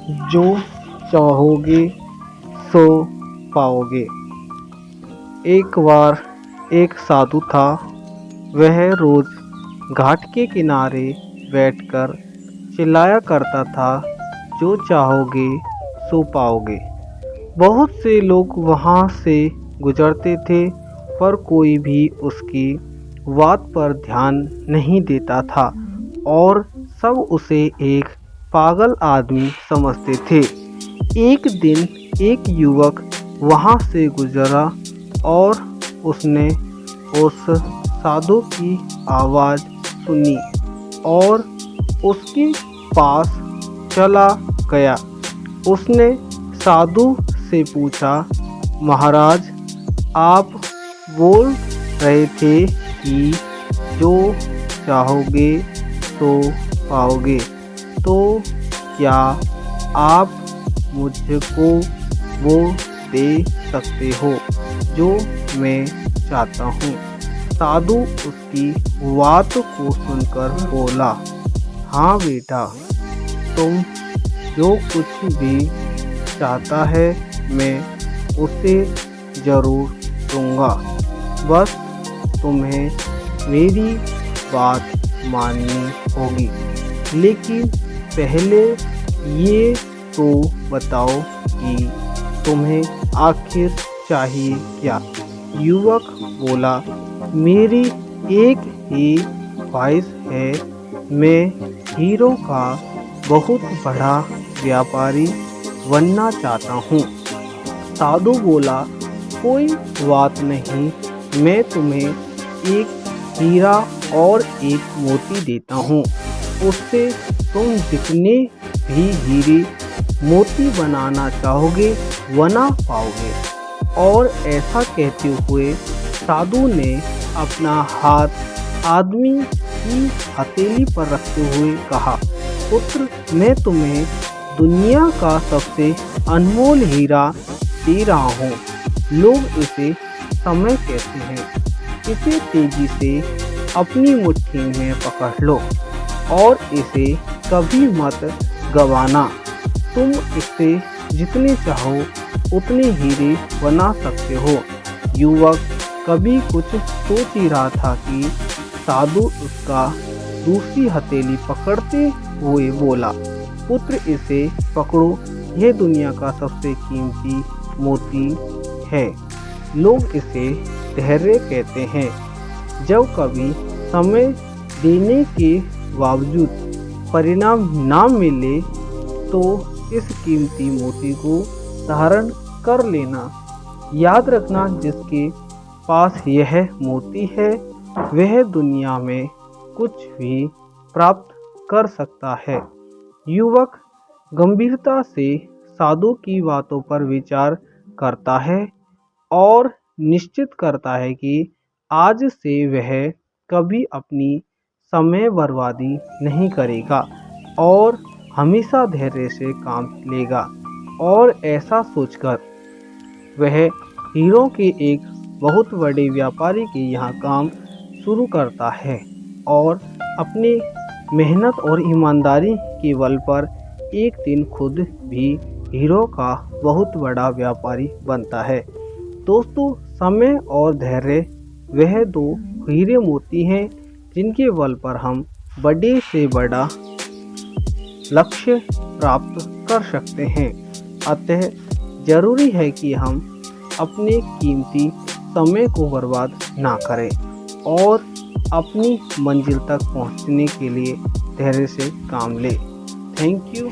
जो चाहोगे सो पाओगे। एक बार एक साधु था। वह रोज घाट के किनारे बैठकर चिल्लाया करता था, जो चाहोगे सो पाओगे। बहुत से लोग वहाँ से गुजरते थे, पर कोई भी उसकी बात पर ध्यान नहीं देता था और सब उसे एक पागल आदमी समझते थे। एक दिन एक युवक वहाँ से गुजरा और उसने उस साधु की आवाज़ सुनी और उसके पास चला गया। उसने साधु से पूछा, महाराज, आप बोल रहे थे कि जो चाहोगे तो पाओगे, तो क्या आप मुझको वो दे सकते हो जो मैं चाहता हूँ? साधु उसकी बात को सुनकर बोला, हाँ बेटा, तुम जो कुछ भी चाहता है मैं उसे ज़रूर दूँगा। बस तुम्हें मेरी बात माननी होगी। लेकिन पहले ये तो बताओ कि तुम्हें आखिर चाहिए क्या? युवक बोला, मेरी एक ही ख्वाहिश है, मैं हीरो का बहुत बड़ा व्यापारी बनना चाहता हूँ। साधु बोला, कोई बात नहीं, मैं तुम्हें एक हीरा और एक मोती देता हूँ। उससे तुम जितने भी हीरे मोती बनाना चाहोगे बना पाओगे। और ऐसा कहते हुए साधु ने अपना हाथ आदमी की हथेली पर रखते हुए कहा, पुत्र, मैं तुम्हें दुनिया का सबसे अनमोल हीरा दे रहा हूँ। लोग इसे समय कहते हैं। इसे तेजी से अपनी मुट्ठी में पकड़ लो और इसे कभी मत गंवाना। तुम इससे जितने चाहो उतने हीरे बना सकते हो। युवक कभी कुछ सोच ही रहा था कि साधु उसका दूसरी हथेली पकड़ते हुए बोला, पुत्र, इसे पकड़ो, यह दुनिया का सबसे कीमती मोती है। लोग इसे धैर्य कहते हैं। जब कभी समय देने के बावजूद परिणाम ना मिले तो इस कीमती मोती को धारण कर लेना। याद रखना, जिसके पास यह मोती है वह दुनिया में कुछ भी प्राप्त कर सकता है। युवक गंभीरता से साधु की बातों पर विचार करता है और निश्चित करता है कि आज से वह कभी अपनी समय बर्बादी नहीं करेगा और हमेशा धैर्य से काम लेगा। और ऐसा सोचकर वह हीरो के एक बहुत बड़े व्यापारी के यहाँ काम शुरू करता है और अपने मेहनत और ईमानदारी के बल पर एक दिन खुद भी हीरो का बहुत बड़ा व्यापारी बनता है। दोस्तों, समय और धैर्य वह दो हीरे मोती हैं जिनके बल पर हम बड़े से बड़ा लक्ष्य प्राप्त कर सकते हैं। अतः जरूरी है कि हम अपने कीमती समय को बर्बाद ना करें और अपनी मंजिल तक पहुंचने के लिए धैर्य से काम लें। Thank you.